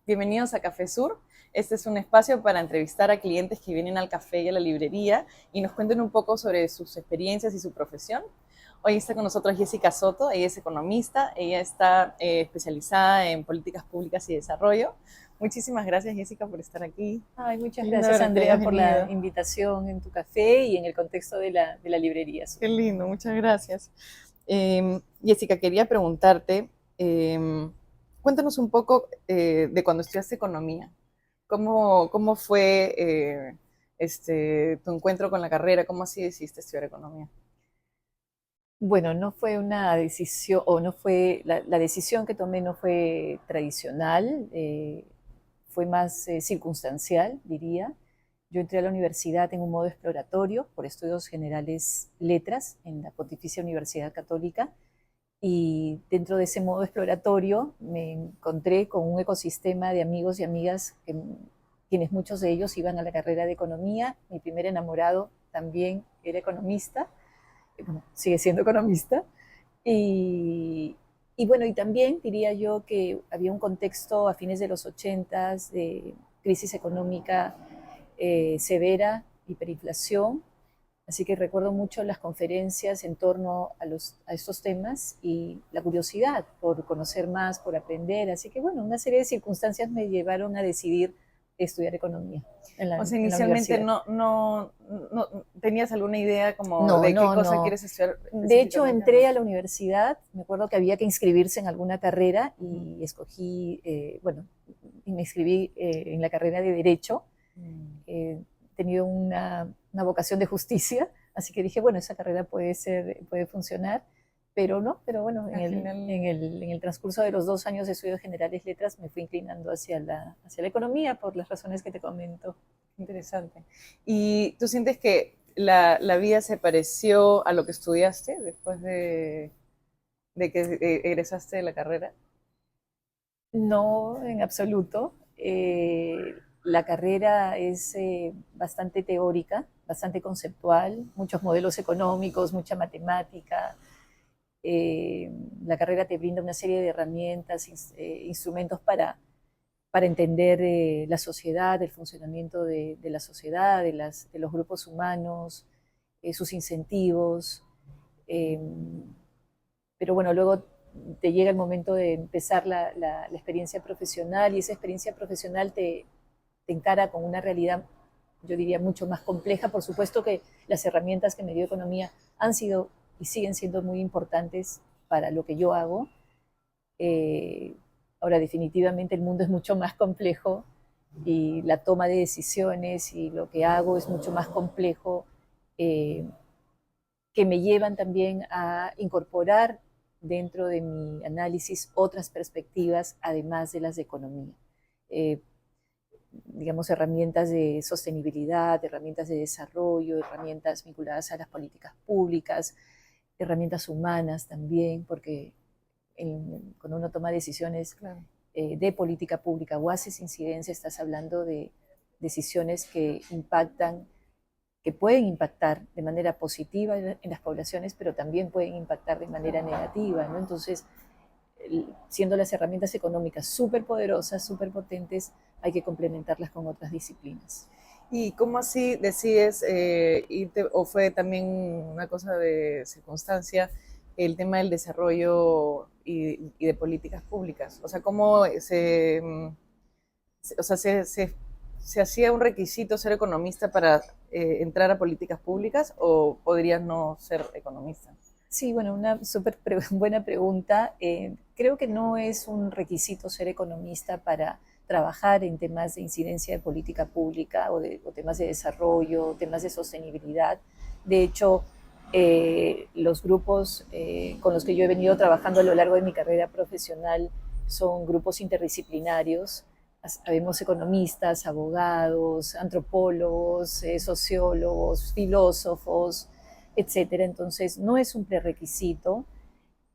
Bienvenidos a Café Sur. Este es un espacio para entrevistar a clientes que vienen al café y a la librería y nos cuenten un poco sobre sus experiencias y su profesión. Hoy está con nosotros Jessica Soto, ella es economista, ella está especializada en políticas públicas y desarrollo. Muchísimas gracias, Jessica, por estar aquí. Ay, muchas Lindo gracias, ver que hayas Andrea, por la venido. invitación en tu café y en el contexto de la librería. Qué lindo, muchas gracias. Jessica, quería preguntarte, cuéntanos un poco de cuando estudiaste economía. ¿Cómo fue tu encuentro con la carrera? ¿Cómo así decidiste estudiar economía? Bueno, no fue una decisión, o no fue, la decisión que tomé no fue tradicional, fue más circunstancial, diría. Yo entré a la universidad en un modo exploratorio por estudios generales letras en la Pontificia Universidad Católica. Y dentro de ese modo exploratorio me encontré con un ecosistema de amigos y amigas, quienes muchos de ellos iban a la carrera de economía. Mi primer enamorado también era economista, bueno, sigue siendo economista. Y, y bueno, y también diría yo que había un contexto a fines de los 80 de crisis económica severa, hiperinflación. Así que recuerdo mucho las conferencias en torno a estos temas y la curiosidad por conocer más, por aprender. Así que bueno, una serie de circunstancias me llevaron a decidir estudiar economía O sea, en la inicialmente universidad. no tenías alguna idea como No, de qué no, cosa no. quieres estudiar De hecho, específicamente o no. entré a la universidad, me acuerdo que había que inscribirse en alguna carrera Ujú. y escogí, bueno, y me inscribí en la carrera de Derecho. Mm. He tenido una vocación de justicia, así que dije, bueno, esa carrera puede funcionar, pero no, pero bueno, Al final, en el transcurso de los 2 años de estudios generales letras me fui inclinando hacia la economía por las razones que te comento. interesante. ¿Y tú sientes que la vida se pareció a lo que estudiaste después de que egresaste de la carrera? No, en absoluto. La carrera es bastante teórica, bastante conceptual, muchos modelos económicos, mucha matemática. Eh, la carrera te brinda una serie de herramientas, instrumentos para entender la sociedad, el funcionamiento de la sociedad, de los grupos humanos, sus incentivos. Eh, pero bueno, luego te llega el momento de empezar la experiencia profesional y esa experiencia profesional te encara con una realidad, yo diría, mucho más compleja. Por supuesto que las herramientas que me dio economía han sido y siguen siendo muy importantes para lo que yo hago. Eh, Ahora, definitivamente el mundo es mucho más complejo y la toma de decisiones y lo que hago es mucho más complejo, eh, que me llevan también a incorporar dentro de mi análisis otras perspectivas, además de las de economía. Eh, digamos, herramientas de sostenibilidad, herramientas de desarrollo, herramientas vinculadas a las políticas públicas, herramientas humanas también, porque cuando uno toma decisiones Claro. de política pública o haces incidencia, estás hablando de decisiones que impactan, que pueden impactar de manera positiva en las poblaciones, pero también pueden impactar de manera negativa, ¿no? Entonces, siendo las herramientas económicas súper poderosas, súper potentes, hay que complementarlas con otras disciplinas. ¿Y cómo así decides irte, o fue también una cosa de circunstancia, el tema del desarrollo y de políticas públicas? O sea, ¿cómo o sea, se hacía un requisito ser economista para entrar a políticas públicas o podrías no ser economista? Sí, bueno, una súper buena pregunta. Creo que no es un requisito ser economista para trabajar en temas de incidencia de política pública o temas de desarrollo, temas de sostenibilidad. De hecho, los grupos con los que yo he venido trabajando a lo largo de mi carrera profesional son grupos interdisciplinarios. Habemos economistas, abogados, antropólogos, sociólogos, filósofos, etcétera. Entonces, no es un prerequisito,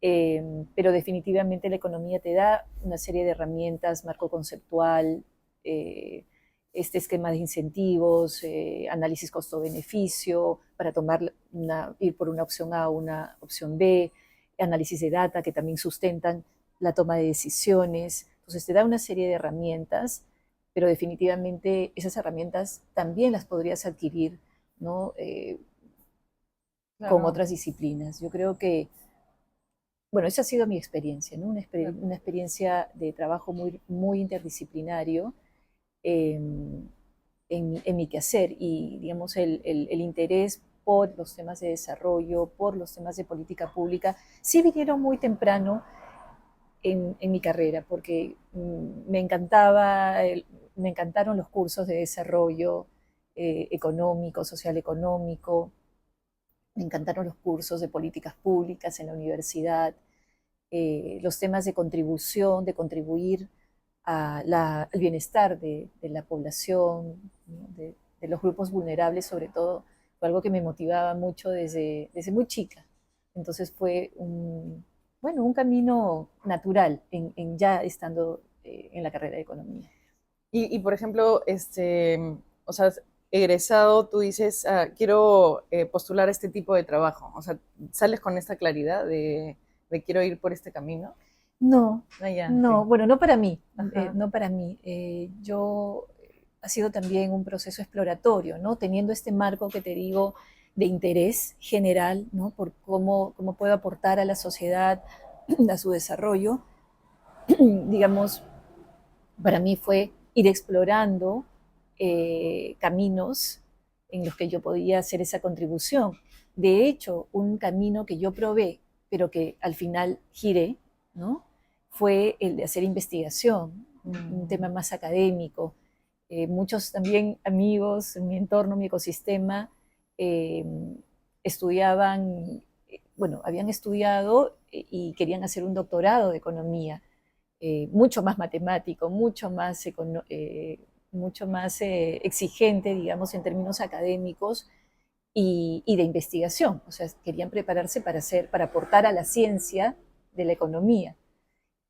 pero definitivamente la economía te da una serie de herramientas, marco conceptual, eh, este esquema de incentivos, análisis costo-beneficio, para ir por una opción A o una opción B, análisis de data que también sustentan la toma de decisiones. Entonces te da una serie de herramientas, pero definitivamente esas herramientas también las podrías adquirir, ¿no? Con Claro, otras disciplinas. Yo creo que, bueno, esa ha sido mi experiencia, ¿no? claro. Una experiencia de trabajo muy interdisciplinario eh, en mi quehacer y, digamos, el interés por los temas de desarrollo, por los temas de política pública, sí vinieron muy temprano en mi carrera, porque me encantaron los cursos de desarrollo económico, social económico, me encantaron los cursos de políticas públicas en la universidad, los temas de contribución, de contribuir al bienestar de la población, ¿no? De los grupos vulnerables sobre todo, fue algo que me motivaba mucho desde muy chica. Entonces fue bueno, un camino natural en ya estando en la carrera de economía. Por ejemplo, o sea, egresado, tú dices, quiero postular este tipo de trabajo. O sea, ¿sales con esta claridad de quiero ir por este camino? No, Ah, ya, no, ok. bueno, no para mí, Ajá. no para mí. Ha sido también un proceso exploratorio, ¿no? Teniendo este marco que te digo de interés general, ¿no? Por cómo puedo aportar a la sociedad, a su desarrollo, digamos, para mí fue ir explorando caminos en los que yo podía hacer esa contribución. De hecho, un camino que yo probé, pero que al final giré, ¿no? Fue el de hacer investigación, un tema más académico. Muchos también amigos en mi entorno, mi ecosistema, eh, estudiaban, bueno, habían estudiado y querían hacer un doctorado de economía mucho más matemático, mucho más exigente, digamos, en términos académicos y de investigación. O sea, querían prepararse para aportar a la ciencia de la economía.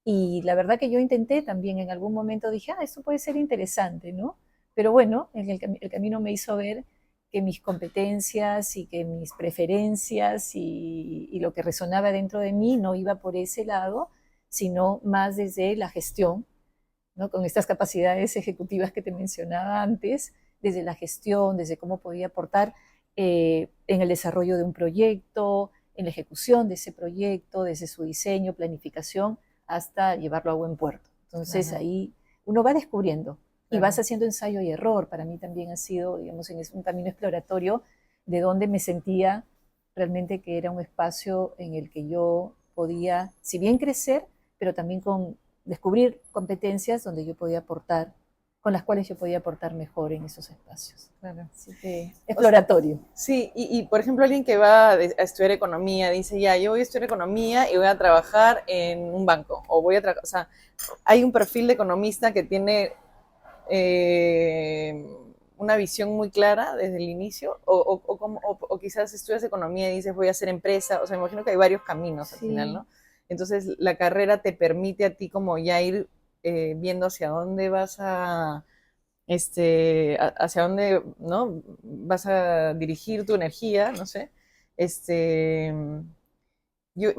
Y la verdad que yo intenté también, en algún momento dije, esto puede ser interesante, ¿no? Pero bueno, el camino me hizo ver que mis competencias y que mis preferencias y lo que resonaba dentro de mí no iba por ese lado, sino más desde la gestión, ¿no? Con estas capacidades ejecutivas que te mencionaba antes, desde la gestión, desde cómo podía aportar en el desarrollo de un proyecto, en la ejecución de ese proyecto, desde su diseño, planificación, hasta llevarlo a buen puerto. Entonces Claro, ahí uno va descubriendo y vas claro. haciendo ensayo y error. Para mí también ha sido, digamos, un camino exploratorio de donde me sentía realmente que era un espacio en el que yo podía, si bien crecer, pero también con descubrir competencias donde yo podía aportar, con las cuales yo podía aportar mejor en esos espacios. Claro. Así que O sea, exploratorio. sí, por ejemplo, alguien que va a estudiar economía dice, ya, yo voy a estudiar economía y voy a trabajar en un banco, o voy a trabajar, o sea, hay un perfil de economista que tiene eh, una visión muy clara desde el inicio, o quizás estudias economía y dices, voy a hacer empresa, o sea, me imagino que hay varios caminos al final, Sí, ¿no? Entonces, la carrera te permite a ti como ya ir viendo hacia dónde vas a hacia dónde, ¿no? Vas a dirigir tu energía, no sé. Este, yo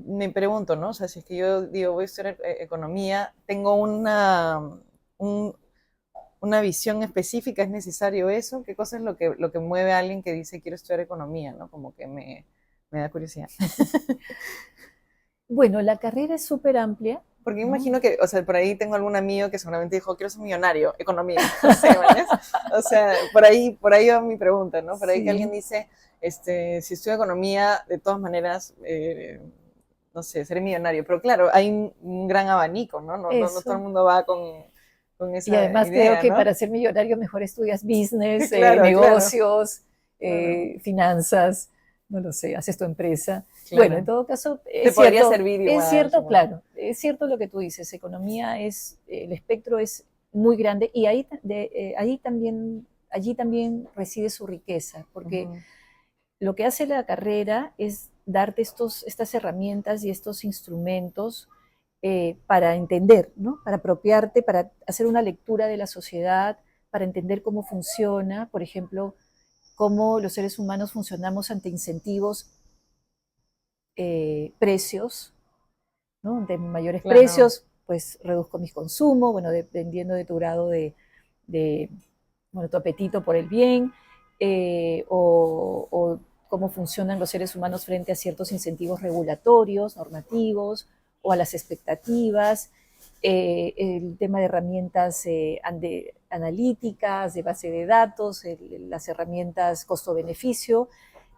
me pregunto, ¿no? O sea, si es que yo digo, voy a estudiar economía, tengo un- una visión específica, ¿es necesario eso? ¿Qué cosa es lo que mueve a alguien que dice, quiero estudiar economía, ¿no? Como que me da curiosidad. bueno, la carrera es súper amplia, Porque ¿no? imagino que, o sea, por ahí tengo algún amigo que seguramente dijo, quiero ser millonario, economía, no sé, ¿vale? O sea, por ahí va mi pregunta, ¿no? Por ahí que alguien Sí, dice, si estudio economía, de todas maneras, no sé, seré millonario. Pero claro, hay un gran abanico, ¿no? No todo el eso. mundo va con Y esa además creo idea, que ¿no? para ser millonario mejor estudias business, Claro, claro, negocios, claro, finanzas, no lo sé, haces tu empresa. Bueno, en claro. todo caso, Te podría servir es igual, cierto, supongo. claro, es cierto lo que tú dices, economía es, el espectro es muy grande y allí también reside su riqueza, porque Ujú, lo que hace la carrera es darte estas herramientas y estos instrumentos para entender, ¿no? Para apropiarte, para hacer una lectura de la sociedad, para entender cómo funciona, por ejemplo, cómo los seres humanos funcionamos ante incentivos, precios, ¿no? De mayores claro, precios. pues reduzco mis consumos, bueno, dependiendo de tu grado de bueno, tu apetito por el bien, o cómo funcionan los seres humanos frente a ciertos incentivos regulatorios, normativos, o a las expectativas, el tema de herramientas analíticas, de base de datos, las herramientas costo-beneficio.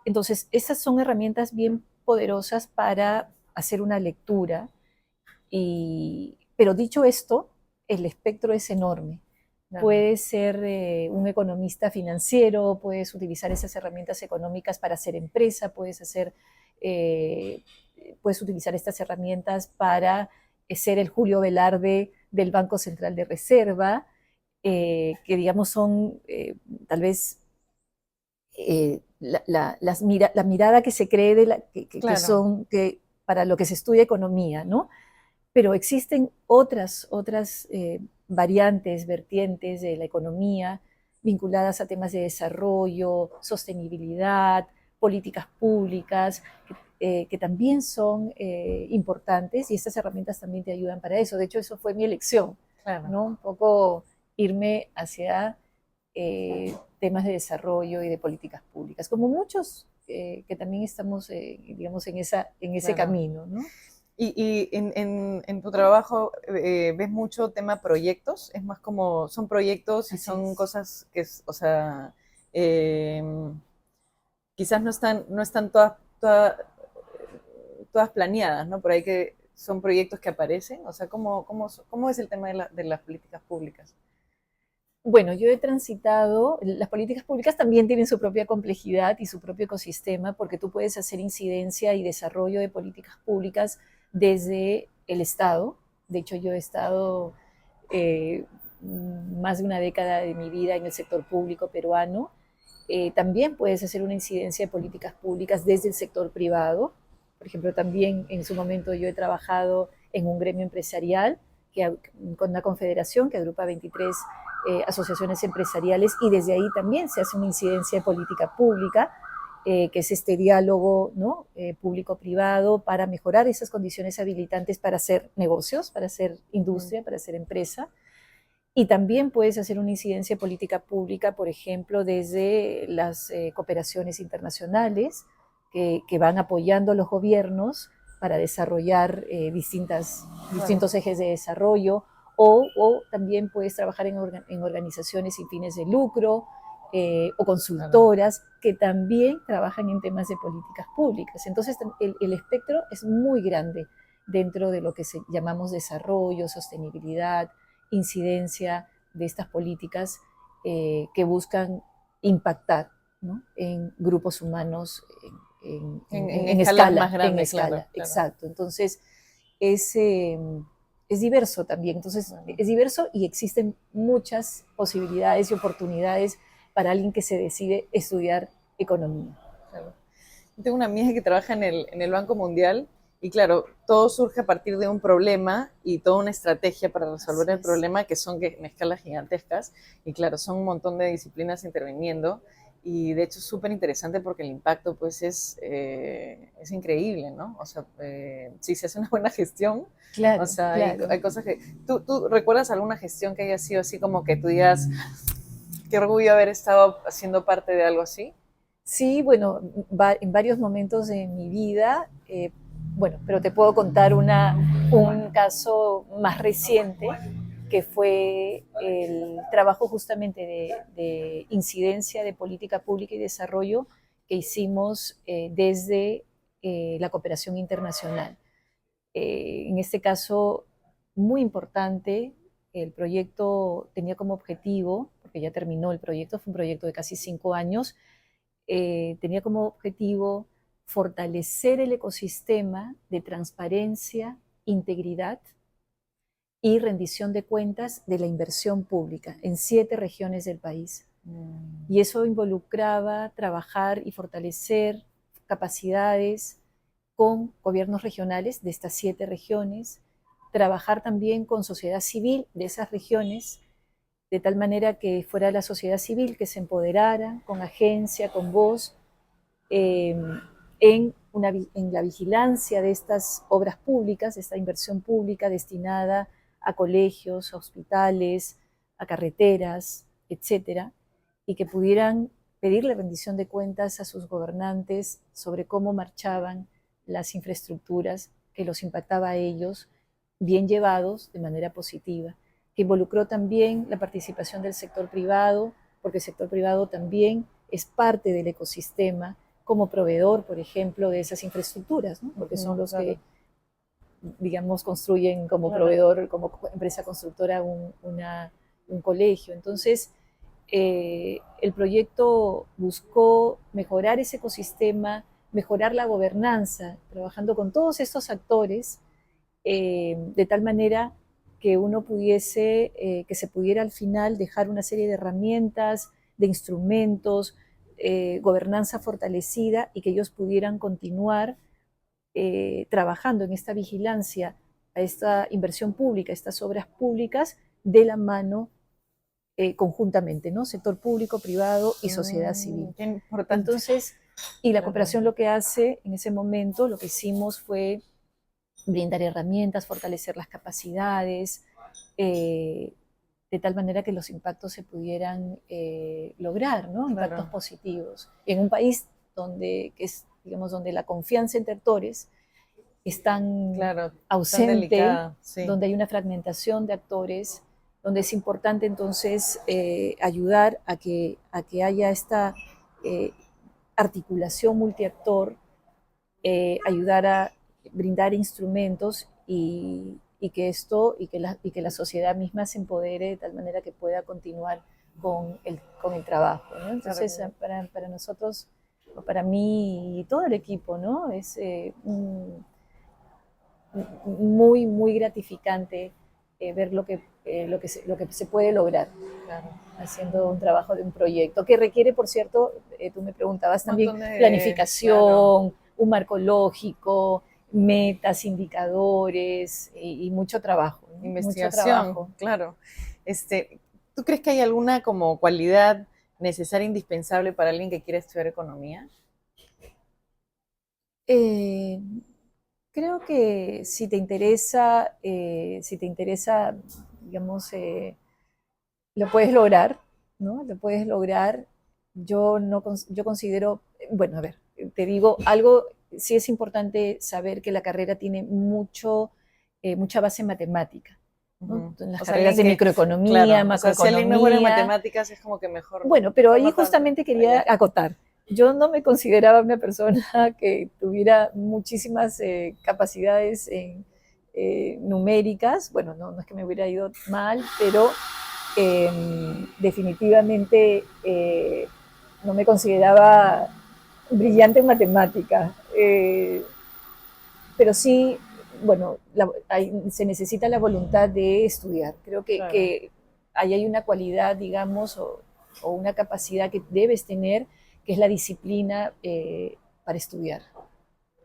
Entonces, esas son herramientas bien poderosas para hacer una lectura. Pero dicho esto, el espectro es enorme. Claro. Puedes ser un economista financiero, puedes utilizar esas herramientas económicas para hacer empresa, puedes utilizar estas herramientas para ser el Julio Velarde del Banco Central de Reserva, que digamos son tal vez la mirada que se cree claro. que para lo que se estudia economía, ¿no? Pero existen otras variantes, vertientes de la economía vinculadas a temas de desarrollo, sostenibilidad, políticas públicas, que también son importantes, y estas herramientas también te ayudan para eso. De hecho, eso fue mi elección, claro, ¿no? Un poco irme hacia temas de desarrollo y de políticas públicas, como muchos que también estamos, digamos, en ese claro. Camino, ¿no? Y en tu trabajo ves mucho tema proyectos, es más como, son proyectos y así son cosas que, o sea, quizás no están todas planeadas, ¿no? Por ahí que son proyectos que aparecen, o sea, ¿cómo es el tema de las políticas públicas? Bueno, yo he transitado, las políticas públicas también tienen su propia complejidad y su propio ecosistema, porque tú puedes hacer incidencia y desarrollo de políticas públicas desde el Estado. De hecho, yo he estado más de una década de mi vida en el sector público peruano. También puedes hacer una incidencia de políticas públicas desde el sector privado. Por ejemplo, también en su momento yo he trabajado en un gremio empresarial con una confederación que agrupa 23 asociaciones empresariales, y desde ahí también se hace una incidencia de política pública, que es este diálogo, ¿no? Público-privado, para mejorar esas condiciones habilitantes para hacer negocios, para hacer industria, para hacer empresa. Y también puedes hacer una incidencia de política pública, por ejemplo, desde las cooperaciones internacionales que van apoyando a los gobiernos para desarrollar distintos ejes de desarrollo, o también puedes trabajar en organizaciones sin fines de lucro, o consultoras que también trabajan en temas de políticas públicas. Entonces, el espectro es muy grande dentro de lo que llamamos desarrollo, sostenibilidad, incidencia de estas políticas que buscan impactar, ¿no? En grupos humanos en escala más grande, en escala, claro. Exacto. Entonces, es diverso también. Entonces, es diverso y existen muchas posibilidades y oportunidades para alguien que se decide estudiar economía. Claro. Tengo una amiga que trabaja en el Banco Mundial y claro, todo surge a partir de un problema y toda una estrategia para resolver el problema, que son en escalas gigantescas, y claro, son un montón de disciplinas interviniendo, y de hecho es súper interesante porque el impacto pues es increíble, ¿no? O sea, si se hace una buena gestión, claro, o sea, claro. Hay cosas que... ¿Tú recuerdas alguna gestión que haya sido así como que tú digas, qué orgullo haber estado haciendo parte de algo así? Sí, bueno, en varios momentos de mi vida, bueno, pero te puedo contar un caso más reciente, que fue el trabajo justamente de incidencia de política pública y desarrollo que hicimos desde la cooperación internacional. En este caso, muy importante, el proyecto tenía como objetivo, porque ya terminó el proyecto, fue un proyecto de casi 5 años, tenía como objetivo fortalecer el ecosistema de transparencia, integridad y rendición de cuentas de la inversión pública en 7 regiones del país. Y eso involucraba trabajar y fortalecer capacidades con gobiernos regionales de estas 7 regiones, trabajar también con sociedad civil de esas regiones, de tal manera que fuera la sociedad civil que se empoderara con agencia, con voz, en la vigilancia de estas obras públicas, de esta inversión pública destinada a colegios, a hospitales, a carreteras, etcétera, y que pudieran pedirle rendición de cuentas a sus gobernantes sobre cómo marchaban las infraestructuras que los impactaba a ellos, bien llevados de manera positiva, que involucró también la participación del sector privado, porque el sector privado también es parte del ecosistema como proveedor, por ejemplo, de esas infraestructuras, ¿no? Porque son los que, digamos, construyen como proveedor, como empresa constructora un colegio. Entonces, el proyecto buscó mejorar ese ecosistema, mejorar la gobernanza, trabajando con todos estos actores, de tal manera que uno pudiese, que se pudiera al final dejar una serie de herramientas, de instrumentos, gobernanza fortalecida y que ellos pudieran continuar trabajando en esta vigilancia a esta inversión pública, a estas obras públicas, de la mano conjuntamente, ¿no? Sector público, privado y sociedad civil. Qué importante. Entonces, y la cooperación lo que hace en ese momento, lo que hicimos fue brindar herramientas, fortalecer las capacidades, de tal manera que los impactos se pudieran lograr, ¿no? Impactos positivos. En un país donde, que es, digamos, donde la confianza entre actores es tan ausente, tan donde hay una fragmentación de actores, donde es importante entonces ayudar a que haya esta articulación multiactor, ayudar a brindar instrumentos y que la sociedad misma se empodere de tal manera que pueda continuar con el trabajo, ¿no? Entonces, para nosotros, o para mí y todo el equipo, ¿no? Es muy, muy gratificante ver lo que se puede lograr haciendo un trabajo de un proyecto que requiere, por cierto, tú me preguntabas también, planificación, un marco lógico, metas, indicadores y mucho trabajo, ¿no? Investigación, mucho trabajo. Claro. ¿Tú crees que hay alguna como cualidad necesaria, indispensable para alguien que quiera estudiar economía? Creo que si te interesa, digamos, lo puedes lograr, ¿no? Lo puedes lograr. Yo considero, bueno, a ver, te digo, algo sí es importante saber que la carrera tiene mucha base matemática, ¿no? Las carreras de microeconomía, macroeconomía. O sea, si alguien no es bueno en matemáticas es como que mejor. Bueno, pero ahí justamente quería acotar. Yo no me consideraba una persona que tuviera muchísimas capacidades numéricas. Bueno, no es que me hubiera ido mal, pero definitivamente no me consideraba brillante en matemática. Pero sí, bueno, se necesita la voluntad de estudiar. Creo que ahí hay una cualidad, digamos, o una capacidad que debes tener, que es la disciplina para estudiar.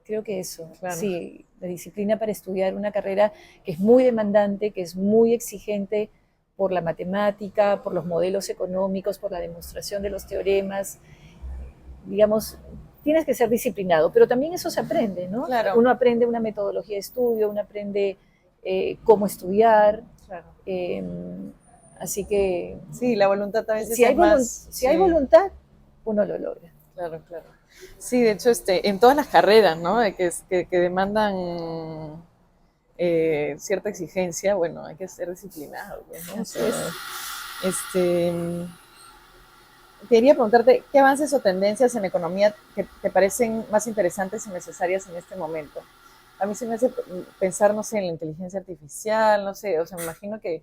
Creo que eso, sí, la disciplina para estudiar una carrera que es muy demandante, que es muy exigente por la matemática, por los modelos económicos, por la demostración de los teoremas. Digamos, tienes que ser disciplinado, pero también eso se aprende, ¿no? Claro. Uno aprende una metodología de estudio, uno aprende cómo estudiar. Así que... Sí, la voluntad también si hay voluntad, uno lo logra. Claro. Sí, de hecho, en todas las carreras, ¿no? Que demandan cierta exigencia, bueno, hay que ser disciplinado, ¿no? Así es. Quería preguntarte, ¿qué avances o tendencias en economía que te parecen más interesantes y necesarias en este momento? A mí se me hace pensar, no sé, en la inteligencia artificial, no sé, o sea, me imagino que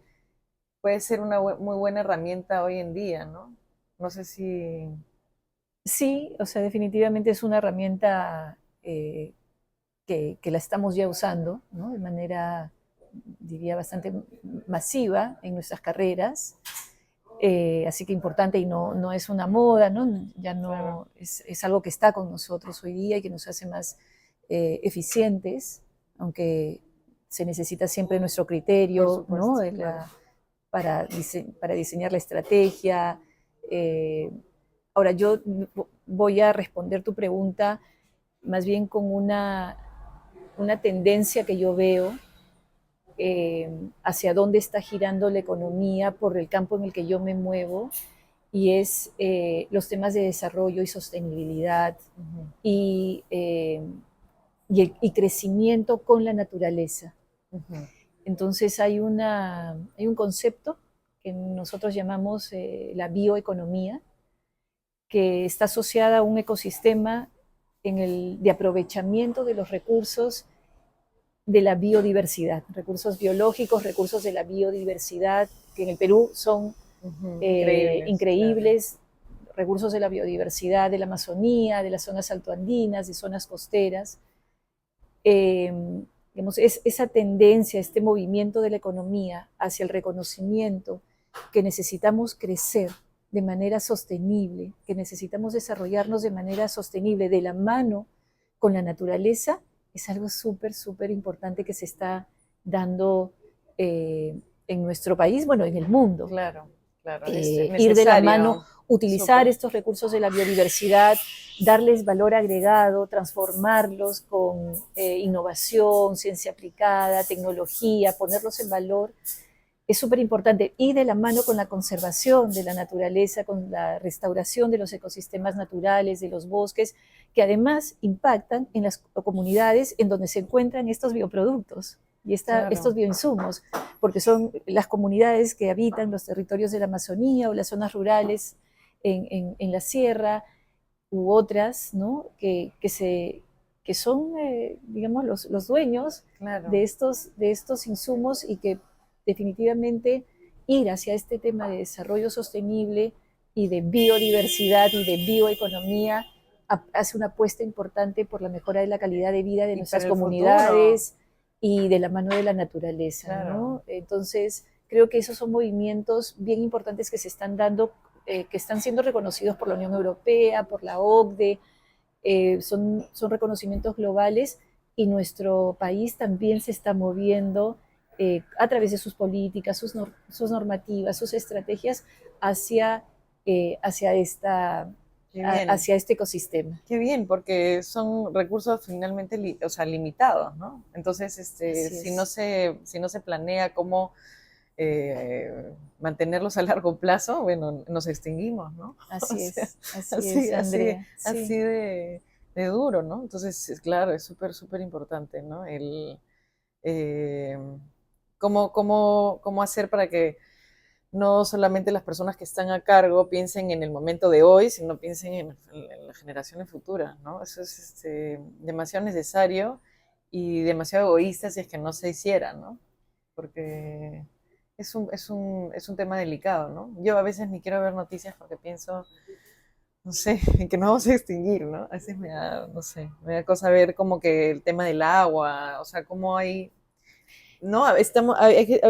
puede ser una muy buena herramienta hoy en día, ¿no? No sé si... Sí, o sea, definitivamente es una herramienta que la estamos ya usando, ¿no? De manera, diría, bastante masiva en nuestras carreras. Así que importante y no es una moda, ¿no? Ya no es algo que está con nosotros hoy día y que nos hace más eficientes, aunque se necesita siempre nuestro criterio, ¿no? Para diseñar la estrategia. Ahora, yo voy a responder tu pregunta más bien con una tendencia que yo veo hacia dónde está girando la economía por el campo en el que yo me muevo, y es los temas de desarrollo y sostenibilidad y crecimiento con la naturaleza. Entonces hay un concepto que nosotros llamamos la bioeconomía, que está asociada a un ecosistema de aprovechamiento de los recursos de la biodiversidad, recursos biológicos, recursos de la biodiversidad, que en el Perú son increíbles, claro. Recursos de la biodiversidad de la Amazonía, de las zonas altoandinas, de zonas costeras. Digamos, esa tendencia, este movimiento de la economía hacia el reconocimiento que necesitamos crecer de manera sostenible, que necesitamos desarrollarnos de manera sostenible, de la mano con la naturaleza, es algo súper, súper importante que se está dando en nuestro país, bueno, en el mundo. Claro, claro. Ir de la mano, utilizar estos recursos de la biodiversidad, darles valor agregado, transformarlos con innovación, ciencia aplicada, tecnología, ponerlos en valor, es súper importante. Y de la mano con la conservación de la naturaleza, con la restauración de los ecosistemas naturales, de los bosques, que además impactan en las comunidades en donde se encuentran estos bioproductos y estos bioinsumos, porque son las comunidades que habitan los territorios de la Amazonía o las zonas rurales en la sierra u otras, ¿no? que son, digamos, los dueños de estos insumos, y que definitivamente ir hacia este tema de desarrollo sostenible y de biodiversidad y de bioeconomía hace una apuesta importante por la mejora de la calidad de vida de nuestras comunidades y de la mano de la naturaleza, claro. ¿no? Entonces, creo que esos son movimientos bien importantes que se están dando, que están siendo reconocidos por la Unión Europea, por la OCDE, son reconocimientos globales, y nuestro país también se está moviendo a través de sus políticas, sus normativas, sus estrategias hacia este ecosistema. Qué bien, porque son recursos finalmente limitados, ¿no? Entonces, si no se planea cómo mantenerlos a largo plazo, bueno, nos extinguimos, ¿no? Así es, Andrea. Así de duro, ¿no? Entonces, claro, es súper, súper importante, ¿no? Cómo hacer para que no solamente las personas que están a cargo piensen en el momento de hoy, sino piensen en las generaciones futuras, ¿no? Eso es demasiado necesario y demasiado egoísta si es que no se hiciera, ¿no? Porque es un tema delicado, ¿no? Yo a veces ni quiero ver noticias porque pienso, no sé, que nos vamos a extinguir, ¿no? A veces me da cosa ver como que el tema del agua, o sea, cómo hay... No, a veces que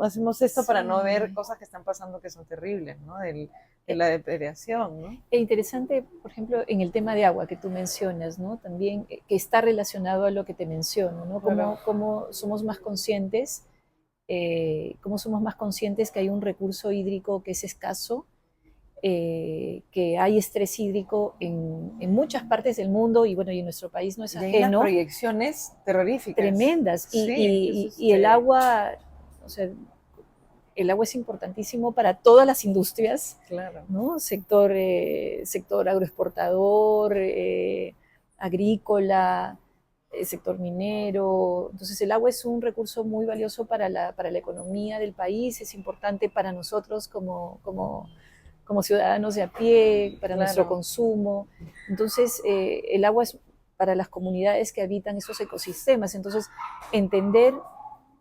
hacemos esto para no ver cosas que están pasando que son terribles, ¿no? De la depredación, ¿no? Es interesante, por ejemplo, en el tema de agua que tú mencionas, ¿no? También que está relacionado a lo que te menciono, ¿no? Cómo somos más conscientes, que hay un recurso hídrico que es escaso, que hay estrés hídrico en muchas partes del mundo, y bueno, y en nuestro país no es ajeno. Y hay unas proyecciones terroríficas. Tremendas. Y el agua, o sea, el agua es importantísimo para todas las industrias, claro. ¿no? Sector agroexportador, agrícola, sector minero. Entonces el agua es un recurso muy valioso para la economía del país, es importante para nosotros como ciudadanos de a pie, para nuestro consumo. Entonces, el agua es para las comunidades que habitan esos ecosistemas. Entonces, entender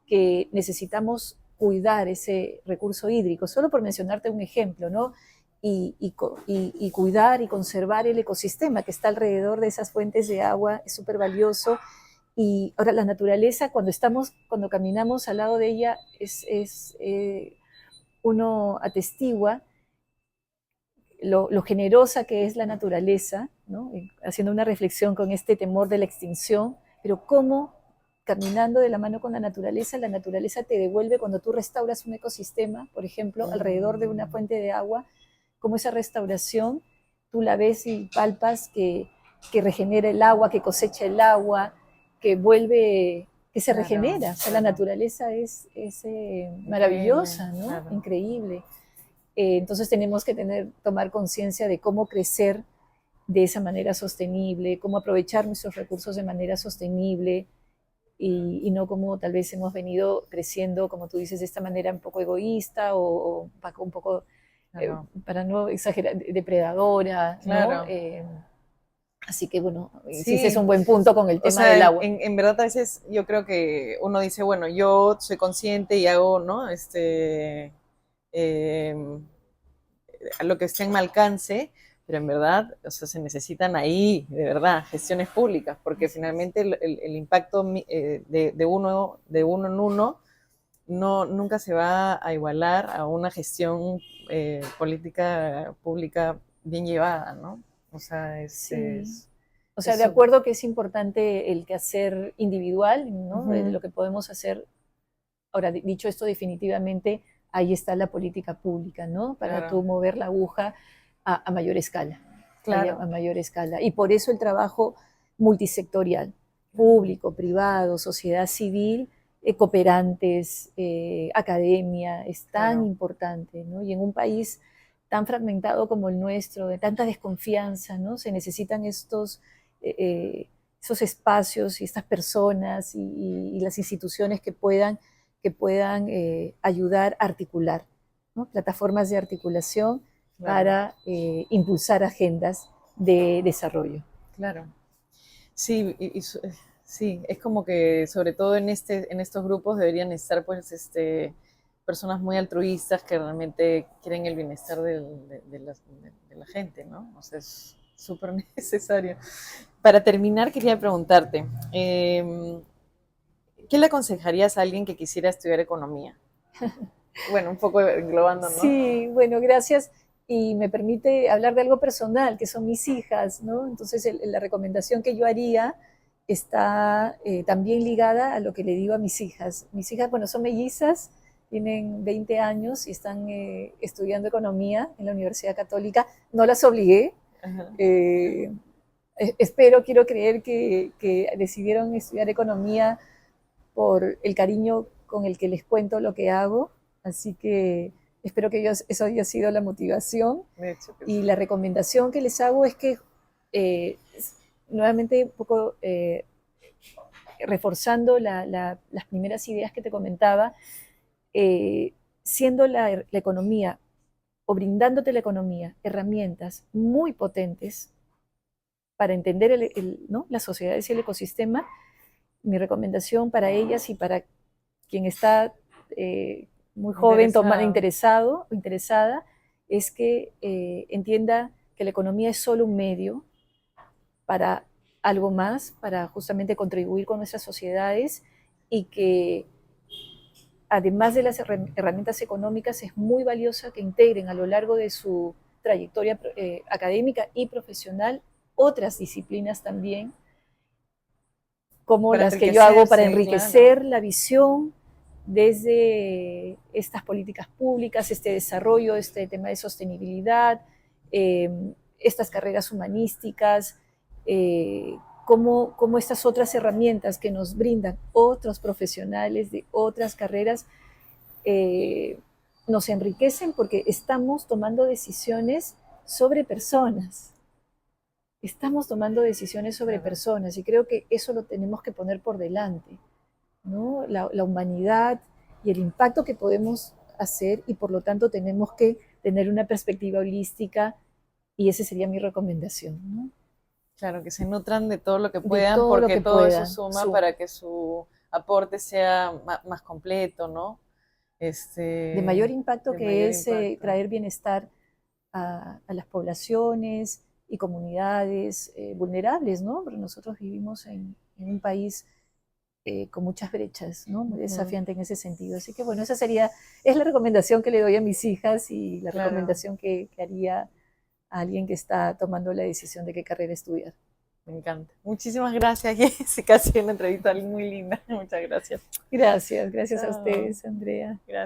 que necesitamos cuidar ese recurso hídrico, solo por mencionarte un ejemplo, ¿no? Y cuidar y conservar el ecosistema que está alrededor de esas fuentes de agua es súper valioso. Y ahora la naturaleza, cuando caminamos al lado de ella, uno atestigua lo generosa que es la naturaleza, ¿no? Haciendo una reflexión con este temor de la extinción, pero cómo caminando de la mano con la naturaleza te devuelve cuando tú restauras un ecosistema, por ejemplo, alrededor de una fuente de agua, como esa restauración, tú la ves y palpas que regenera el agua, que cosecha el agua, que vuelve que se Claro, regenera. O sea, la claro. naturaleza es maravillosa, ¿no? Claro. Increíble. Entonces tenemos que tomar conciencia de cómo crecer de esa manera sostenible, cómo aprovechar nuestros recursos de manera sostenible y no como tal vez hemos venido creciendo, como tú dices, de esta manera un poco egoísta o un poco, Claro. para no exagerar, depredadora, ¿no? Claro. Así que bueno, sí, ese es un Sí, buen punto con el o tema sea, del agua. en verdad a veces yo creo que uno dice, bueno, yo soy consciente y hago, ¿no? Eh, lo que esté en mi alcance, pero en verdad, o sea, se necesitan ahí, de verdad, gestiones públicas, porque Así es. finalmente el impacto de uno en uno no, nunca se va a igualar a una gestión política pública bien llevada, ¿no? O sea, Sí. O sea, de es acuerdo que es importante el quehacer individual, ¿no? De uh-huh, lo que podemos hacer. Ahora, dicho esto, definitivamente ahí está la política pública, ¿no? Para claro, tú mover la aguja a mayor escala, a claro, mayor escala. Y por eso el trabajo multisectorial, claro, público, privado, sociedad civil, cooperantes, academia, es tan claro, importante, ¿no? Y en un país tan fragmentado como el nuestro, de tanta desconfianza, ¿no? Se necesitan esos espacios y estas personas y las instituciones que puedan ayudar a articular, ¿no? Plataformas de articulación claro, para impulsar agendas de desarrollo. claro. Sí, sí, es como que sobre todo en estos grupos deberían estar pues personas muy altruistas que realmente quieren el bienestar de la gente, ¿no? O sea, es súper necesario. Para terminar, quería preguntarte, ¿qué le aconsejarías a alguien que quisiera estudiar economía? Bueno, un poco englobando, ¿no? Sí, bueno, gracias. Y me permite hablar de algo personal, que son mis hijas, ¿no? Entonces, la recomendación que yo haría está también ligada a lo que le digo a mis hijas. Mis hijas, bueno, son mellizas, tienen 20 años y están estudiando economía en la Universidad Católica. No las obligué. Ajá. eh, quiero creer que decidieron estudiar economía por el cariño con el que les cuento lo que hago. Así que espero que eso haya sido la motivación. De hecho que Y sí. la recomendación que les hago es que, eh, nuevamente, un poco reforzando las primeras ideas que te comentaba, eh, siendo la economía o brindándote la economía herramientas muy potentes para entender ¿no? las sociedades y el ecosistema, mi recomendación para ellas y para quien está muy joven, Interesado. interesado o interesada, es que entienda que la economía es solo un medio para algo más, para justamente contribuir con nuestras sociedades y que además de las herramientas económicas es muy valiosa que integren a lo largo de su trayectoria académica y profesional otras disciplinas también, como Para las que yo hago para enriquecerse, claro. enriquecer la visión desde estas políticas públicas, este desarrollo, este tema de sostenibilidad, eh, estas carreras humanísticas, cómo estas otras herramientas que nos brindan otros profesionales de otras carreras eh, nos enriquecen porque estamos tomando decisiones sobre personas. Estamos tomando decisiones sobre Claro. personas y creo que eso lo tenemos que poner por delante, ¿no? La humanidad y el impacto que podemos hacer y por lo tanto tenemos que tener una perspectiva holística y esa sería mi recomendación, ¿no? Claro, que se nutran de todo lo que De puedan, todo lo porque que todo eso puedan, suma suma. para que su aporte sea más completo, ¿no? De mayor Este, impacto de que mayor es impacto. traer bienestar a las poblaciones y comunidades vulnerables, ¿no? Porque nosotros vivimos en un país con muchas brechas, ¿no? Muy Ujú, desafiante en ese sentido. Así que bueno, es la recomendación que le doy a mis hijas y la claro, recomendación que haría a alguien que está tomando la decisión de qué carrera estudiar. me encanta. Muchísimas gracias, Jessica. Ha sido una entrevista muy linda. Muchas gracias. Gracias, gracias a Chao. ustedes, Andrea. Gracias.